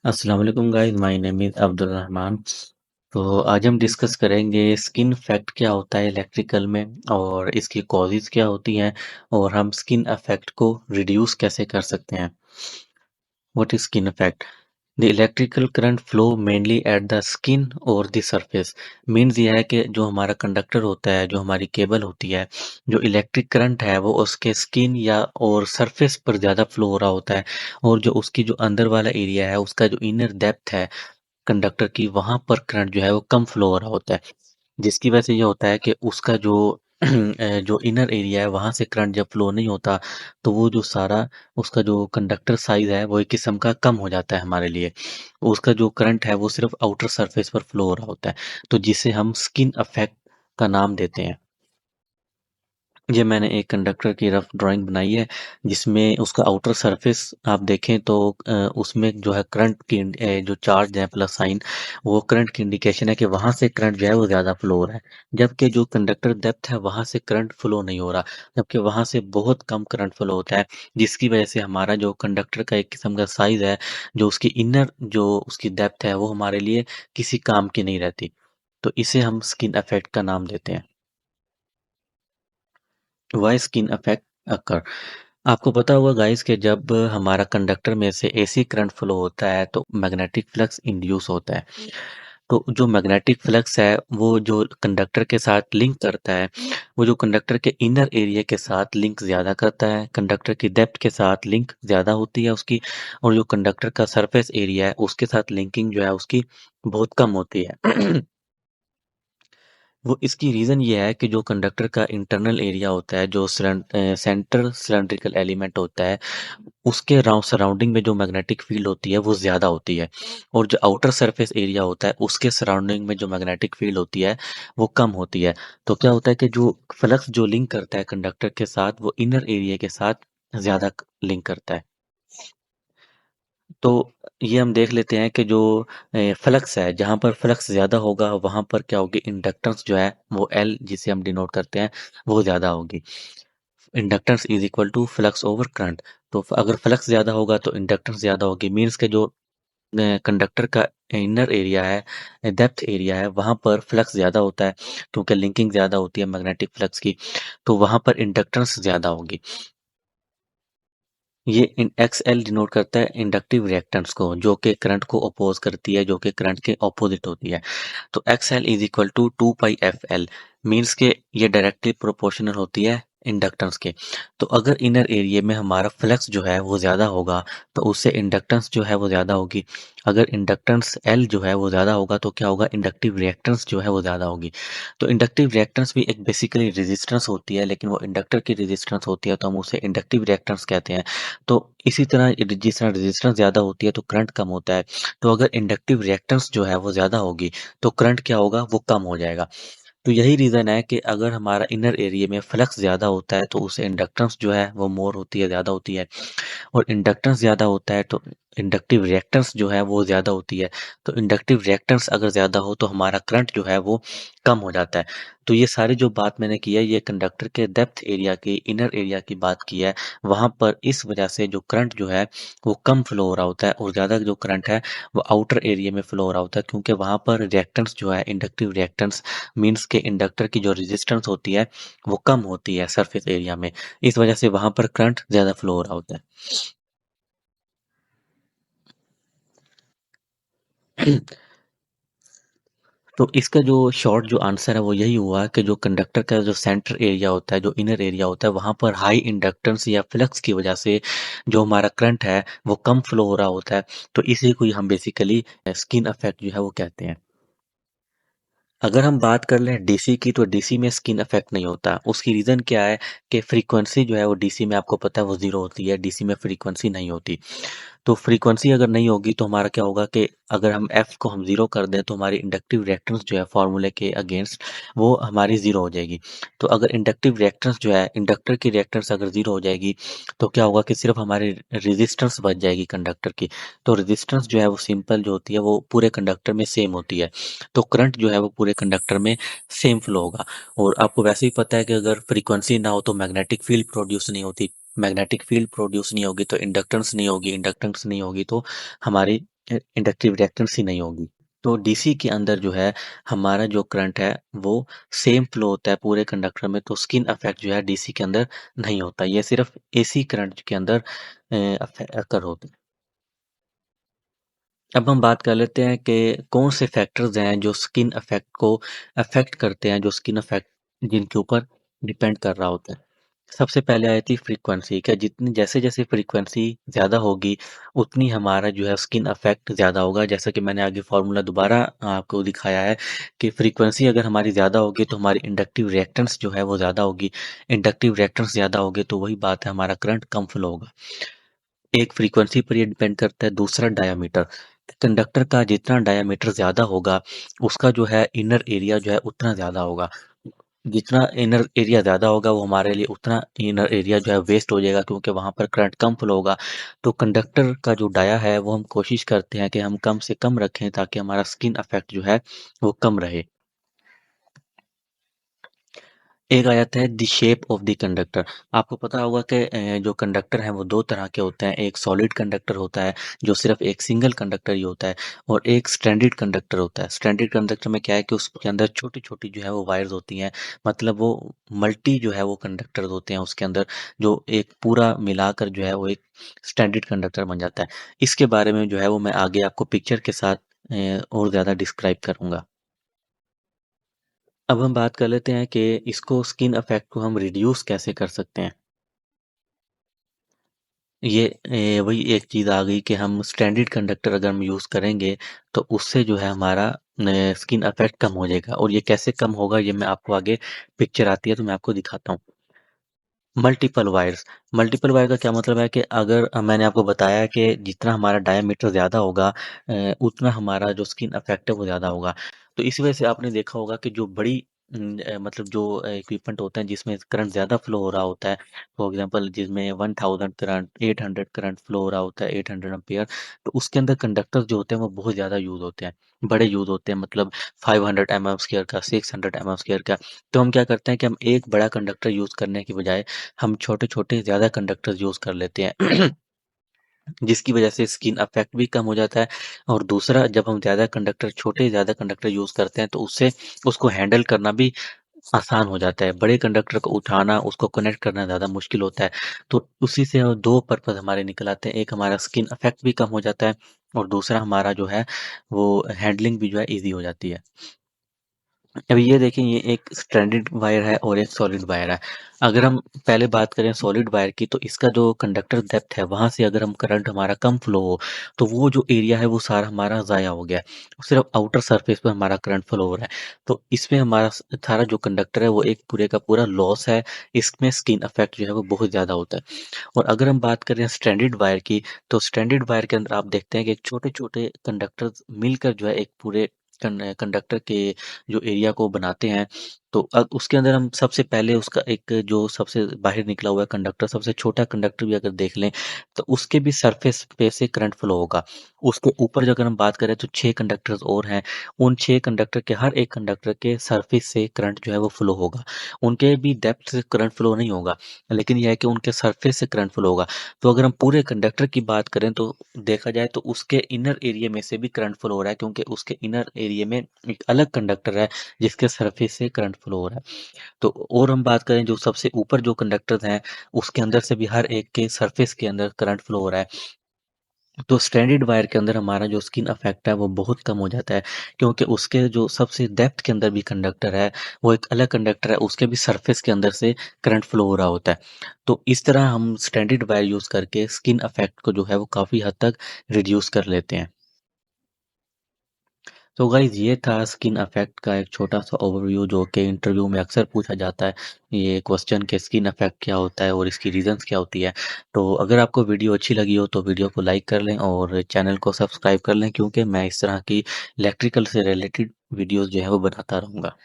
अस्सलाम वालेकुम guys, my name is Abdul Rahman. तो आज हम डिस्कस करेंगे स्किन इफ़ेक्ट क्या होता है इलेक्ट्रिकल में और इसकी कॉजेज़ क्या होती हैं और हम स्किन इफ़ेक्ट को रिड्यूस कैसे कर सकते हैं। What is skin effect? The electrical current flow mainly at the skin और द सरफेस। मीन्स ये है कि जो हमारा कंडक्टर होता है, जो हमारी केबल होती है, जो इलेक्ट्रिक करंट है वो उसके स्किन या और सरफेस पर ज़्यादा फ्लो हो रहा होता है और जो उसकी जो अंदर वाला एरिया है, उसका जो इनर डेप्थ है कंडक्टर की, वहाँ पर करंट जो है वो कम फ्लो हो रहा होता है। जिसकी वजह से ये होता है कि उसका जो जो इनर एरिया है वहाँ से करंट जब फ्लो नहीं होता, तो वो जो सारा उसका जो कंडक्टर साइज़ है वो एक किस्म का कम हो जाता है हमारे लिए। उसका जो करंट है वो सिर्फ़ आउटर सरफेस पर फ्लो हो रहा होता है, तो जिसे हम स्किन इफ़ेक्ट का नाम देते हैं। ये मैंने एक कंडक्टर की रफ ड्राइंग बनाई है, जिसमें उसका आउटर सरफेस आप देखें तो उसमें जो है करंट की जो चार्ज है प्लस साइन, वो करंट की इंडिकेशन है कि वहाँ से करंट जो है वो ज़्यादा फ्लो हो रहा है। जबकि जो कंडक्टर डेप्थ है वहाँ से करंट फ्लो नहीं हो रहा, जबकि वहाँ से बहुत कम करंट फ्लो होता है, जिसकी वजह से हमारा जो कंडक्टर का एक किस्म का साइज़ है, जो उसकी इनर जो उसकी डेप्थ है वो हमारे लिए किसी काम की नहीं रहती। तो इसे हम स्किन इफ़ेक्ट का नाम देते हैं। वाई स्किन इफ़ेक्ट अकर। आपको पता होगा गाइस कि जब हमारा कंडक्टर में से एसी करंट फ्लो होता है तो मैग्नेटिक फ्लक्स इंड्यूस होता है। तो जो मैग्नेटिक फ्लक्स है वो जो कंडक्टर के साथ लिंक करता है, वो जो कंडक्टर के इनर एरिया के साथ लिंक ज़्यादा करता है, कंडक्टर की डेप्थ के साथ लिंक ज़्यादा होती है उसकी, और जो कंडक्टर का सरफेस एरिया है उसके साथ लिंकिंग जो है उसकी बहुत कम होती है। वो इसकी रीज़न ये है कि जो कंडक्टर का इंटरनल एरिया होता है, जो सेंटर सिलेंड्रिकल एलिमेंट होता है, उसके सराउंडिंग में जो मैग्नेटिक फील्ड होती है वो ज़्यादा होती है, और जो आउटर सरफेस एरिया होता है उसके सराउंडिंग में जो मैग्नेटिक फील्ड होती है वो कम होती है। तो क्या होता है कि जो फ्लक्स जो लिंक करता है कंडक्टर के साथ वो इनर एरिया के साथ ज़्यादा लिंक करता है। तो ये हम देख लेते हैं कि जो फ्लक्स है, जहाँ पर फ्लक्स ज़्यादा होगा वहाँ पर क्या होगी, इंडक्टेंस जो है वो एल जिसे हम डिनोट करते हैं वो ज़्यादा होगी। Inductance is equal to flux over current. तो अगर फ्लक्स ज़्यादा होगा तो इंडक्टेंस ज़्यादा होगी, मीन्स के जो कंडक्टर का इनर एरिया है, डेप्थ एरिया है, वहाँ पर फ्लक्स ज़्यादा होता है, क्योंकि लिंकिंग ज़्यादा होती है मैग्नेटिक फ्लक्स की, तो वहाँ पर इंडक्टेंस ज़्यादा होगी। ये एक्सएल डिनोट करता है इंडक्टिव रिएक्टेंस को, जो कि करंट को अपोज करती है, जो कि करंट के ऑपोजिट होती है। तो XL is equal to 2 pi F L, means के ये डायरेक्टली प्रोपोर्शनल होती है इंडक्टेंस के। तो अगर इनर एरिया में हमारा फ्लक्स जो है वो ज़्यादा होगा, तो उससे इंडक्टेंस जो है वो ज़्यादा होगी। अगर इंडक्टेंस एल जो है वो ज़्यादा होगा तो क्या होगा, इंडक्टिव रिएक्टेंस जो है वो ज़्यादा होगी। तो इंडक्टिव रिएक्टेंस भी एक बेसिकली रेजिस्टेंस होती है, लेकिन वो इंडक्टर की रेजिस्टेंस होती है तो हम उसे इंडक्टिव रिएक्टेंस कहते हैं। तो इसी तरह जिस तरह रेजिस्टेंस ज़्यादा होती है तो करंट कम होता है। तो अगर इंडक्टिव रिएक्टेंस जो है वो ज़्यादा होगी तो करंट क्या होगा, वो कम हो जाएगा। तो यही रीज़न है कि अगर हमारा इनर एरिया में फ्लक्स ज़्यादा होता है तो उससे इंडक्टेंस जो है वो मोर होती है, ज़्यादा होती है, और इंडक्टेंस ज़्यादा होता है तो इंडक्टिव रिएक्टेंस जो है वो ज़्यादा होती है। तो इंडक्टिव रिएक्टेंस अगर ज़्यादा हो तो हमारा करंट जो है वो कम हो जाता है। तो ये सारी जो बात मैंने की है ये कंडक्टर के डेप्थ एरिया की, इनर एरिया की बात की है। वहाँ पर इस वजह से जो करंट जो है वो कम फ्लो हो रहा होता है, और ज़्यादा जो करंट है वो आउटर एरिया में फ्लो हो रहा होता है, क्योंकि वहाँ पर रिएक्टेंस जो है, इंडक्टिव रिएक्टेंस मीन्स के इंडक्टर की जो रेजिस्टेंस होती है वो कम होती है सरफेस एरिया में। इस वजह से वहाँ पर करंट ज़्यादा फ्लो हो रहा होता है। तो इसका जो शॉर्ट जो आंसर है वो यही हुआ कि जो कंडक्टर का जो सेंटर एरिया होता है, जो इनर एरिया होता है, वहाँ पर हाई इंडक्टेंस या फ्लक्स की वजह से जो हमारा करंट है वो कम फ्लो हो रहा होता है। तो इसी को ही हम बेसिकली स्किन इफेक्ट जो है वो कहते हैं। अगर हम बात कर लें डीसी की, तो डीसी में स्किन इफेक्ट नहीं होता। उसकी रीज़न क्या है कि फ्रीक्वेंसी जो है वो डीसी में आपको पता है वो ज़ीरो होती है, डीसी में फ्रीक्वेंसी नहीं होती। तो फ्रीक्वेंसी अगर नहीं होगी तो हमारा क्या होगा कि अगर हम एफ को हम ज़ीरो कर दें तो हमारी इंडक्टिव रिएक्टेंस जो है फार्मूले के अगेंस्ट वो हमारी ज़ीरो हो जाएगी। तो अगर इंडक्टिव रिएक्टेंस जो है, इंडक्टर की रिएक्टेंस अगर ज़ीरो हो जाएगी तो क्या होगा कि सिर्फ हमारी रेजिस्टेंस बच जाएगी कंडक्टर की। तो रेजिस्टेंस जो है वो सिंपल जो होती है वो पूरे कंडक्टर में सेम होती है। तो करंट जो है वो पूरे कंडक्टर में सेम फ्लो होगा। और आपको वैसे ही पता है कि अगर फ्रीक्वेंसी ना हो तो मैग्नेटिक फील्ड प्रोड्यूस नहीं होती, मैग्नेटिक फील्ड प्रोड्यूस नहीं होगी तो इंडक्टेंस नहीं होगी, इंडक्टेंस नहीं होगी तो हमारी इंडक्टिव रिएक्टेंस ही नहीं होगी। तो डीसी के अंदर जो है हमारा जो करंट है वो सेम फ्लो होता है पूरे कंडक्टर में, तो स्किन इफेक्ट जो है डीसी के अंदर नहीं होता। ये सिर्फ एसी करंट के अंदर अकर होता है। अब हम बात कर लेते हैं कि कौन से फैक्टर्स हैं जो स्किन इफेक्ट को अफेक्ट करते हैं, जो स्किन इफेक्ट जिनके ऊपर डिपेंड कर रहा होता है। सबसे पहले आई थी फ्रीक्वेंसी, क्या जितनी जैसे-जैसे फ्रीक्वेंसी ज़्यादा होगी, उतनी हमारा जो है स्किन इफेक्ट ज़्यादा होगा। जैसा कि मैंने आगे फ़ॉर्मूला दोबारा आपको दिखाया है कि फ्रीक्वेंसी अगर हमारी ज़्यादा होगी तो हमारी इंडक्टिव रिएक्टेंस जो है वो ज़्यादा होगी। इंडक्टिव रिएक्टेंस ज़्यादा होगी तो वही बात है, हमारा करंट कम फ्लो होगा। एक फ्रीक्वेंसी पर ये डिपेंड करता है, दूसरा डायामीटर। कंडक्टर का जितना डायामीटर ज़्यादा होगा, उसका जो है इनर एरिया जो है उतना ज़्यादा होगा। जितना इनर एरिया ज़्यादा होगा वो हमारे लिए उतना इनर एरिया जो है वेस्ट हो जाएगा, क्योंकि वहाँ पर करंट कम फ्लो होगा। तो कंडक्टर का जो डाया है वो हम कोशिश करते हैं कि हम कम से कम रखें ताकि हमारा स्किन इफेक्ट जो है वो कम रहे। एक आ जाता है the shape of the conductor. आपको पता होगा कि जो कंडक्टर हैं वो 2 तरह के होते हैं। एक सॉलिड कंडक्टर होता है, जो सिर्फ़ एक सिंगल कंडक्टर ही होता है, और एक स्ट्रैंडेड कंडक्टर होता है। स्ट्रैंडेड कंडक्टर में क्या है कि उसके अंदर छोटी-छोटी जो है वो वायर्स होती हैं। मतलब वो मल्टी जो है वो कंडक्टर्स होते हैं उसके अंदर, जो एक पूरा मिलाकर जो है वो एक स्ट्रैंडेड कंडक्टर बन जाता है। इसके बारे में जो है वो मैं आगे आपको पिक्चर के साथ और ज़्यादा डिस्क्राइब करूँगा। अब हम बात कर लेते हैं कि इसको स्किन इफेक्ट को हम रिड्यूस कैसे कर सकते हैं। ये वही एक चीज़ आ गई कि हम स्टैंडर्ड कंडक्टर अगर हम यूज़ करेंगे तो उससे जो है हमारा स्किन इफेक्ट कम हो जाएगा, और ये कैसे कम होगा ये मैं आपको आगे पिक्चर आती है तो मैं आपको दिखाता हूँ। मल्टीपल वायर का क्या मतलब है कि अगर मैंने आपको बताया है कि जितना हमारा डायामीटर ज़्यादा होगा, उतना हमारा जो स्किन इफेक्ट है वो ज़्यादा होगा। तो इस वजह से आपने देखा होगा कि जो बड़ी मतलब जो इक्विपमेंट होते हैं जिसमें करंट ज़्यादा फ्लो हो रहा होता है, फॉर एग्जांपल जिसमें 1000 करंट, 800 करंट फ्लो हो रहा होता है, 800 एम्पीयर, तो उसके अंदर कंडक्टर्स जो होते हैं वो बहुत ज़्यादा यूज़ होते हैं, बड़े यूज़ होते हैं, मतलब 500 एमएम स्क्वायर का, 600 एमएम स्क्वायर का। तो हम क्या करते हैं कि हम एक बड़ा कंडक्टर यूज़ करने की बजाय हम छोटे-छोटे ज़्यादा कंडक्टर्स यूज़ कर लेते हैं। जिसकी वजह से स्किन इफेक्ट भी कम हो जाता है, और दूसरा जब हम ज़्यादा कंडक्टर यूज़ करते हैं तो उससे उसको हैंडल करना भी आसान हो जाता है। बड़े कंडक्टर को उठाना, उसको कनेक्ट करना ज़्यादा मुश्किल होता है। तो उसी से 2 पर्पज़ हमारे निकल आते हैं। एक हमारा स्किन इफेक्ट भी कम हो जाता है, और दूसरा हमारा जो है वो हैंडलिंग भी जो है ईज़ी हो जाती है। अब ये देखें, ये एक स्ट्रैंडेड वायर है और एक सॉलिड वायर है। अगर हम पहले बात करें सॉलिड वायर की, तो इसका जो कंडक्टर डेप्थ है वहाँ से अगर हम करंट हमारा कम फ्लो हो, तो वो जो एरिया है वो सारा हमारा ज़ाया हो गया है। सिर्फ़ आउटर सरफेस पे हमारा करंट फ्लो हो रहा है। तो इसमें हमारा सारा जो कंडक्टर है वो एक पूरे का पूरा लॉस है। इसमें स्किन इफेक्ट जो है वो बहुत ज़्यादा होता है। और अगर हम बात करें स्ट्रैंडेड वायर की, तो स्ट्रैंडेड वायर के अंदर आप देखते हैं कि छोटे-छोटे कंडक्टर्स मिलकर जो है एक पूरे कंडक्टर के जो एरिया को बनाते हैं। तो उसके अंदर हम सबसे पहले उसका एक जो सबसे बाहर निकला हुआ कंडक्टर, सबसे छोटा कंडक्टर भी अगर देख लें, तो उसके भी सरफेस पे से करंट फ्लो होगा। उसके ऊपर जो अगर हम बात करें तो 6 कंडक्टर्स और हैं। उन 6 कंडक्टर के हर एक कंडक्टर के सरफेस से करंट जो है वो फ्लो होगा। उनके भी डेप्थ से करंट फ्लो नहीं होगा, लेकिन ये है कि उनके सरफेस से करंट फ्लो होगा। तो अगर हम पूरे कंडक्टर की बात करें तो देखा जाए तो उसके इनर एरिया में से भी करंट फ्लो हो रहा है, क्योंकि उसके इनर एरिया में एक अलग कंडक्टर है जिसके सरफेस से करंट फ्लो हो रहा है। तो और हम बात करें जो सबसे ऊपर जो कंडक्टर्स हैं, उसके अंदर से भी हर एक के सरफेस के अंदर करंट फ्लो हो रहा है। तो स्ट्रैंडेड वायर के अंदर हमारा जो स्किन इफेक्ट है वो बहुत कम हो जाता है, क्योंकि उसके जो सबसे डेप्थ के अंदर भी कंडक्टर है, वो एक अलग कंडक्टर है, उसके भी सरफेस के अंदर से करंट फ्लो हो रहा होता है। तो इस तरह हम स्ट्रैंडेड वायर यूज़ करके स्किन इफेक्ट को जो है वो काफ़ी हद तक रिड्यूस कर लेते हैं। तो गाइज़ ये था स्किन इफेक्ट का एक छोटा-सा ओवरव्यू, जो कि इंटरव्यू में अक्सर पूछा जाता है। ये क्वेश्चन कि स्किन इफेक्ट क्या होता है और इसकी रीज़न्स क्या होती है। तो अगर आपको वीडियो अच्छी लगी हो तो वीडियो को लाइक कर लें और चैनल को सब्सक्राइब कर लें, क्योंकि मैं इस तरह की इलेक्ट्रिकल से रिलेटेड वीडियोज़ जो है वो बनाता रहूँगा।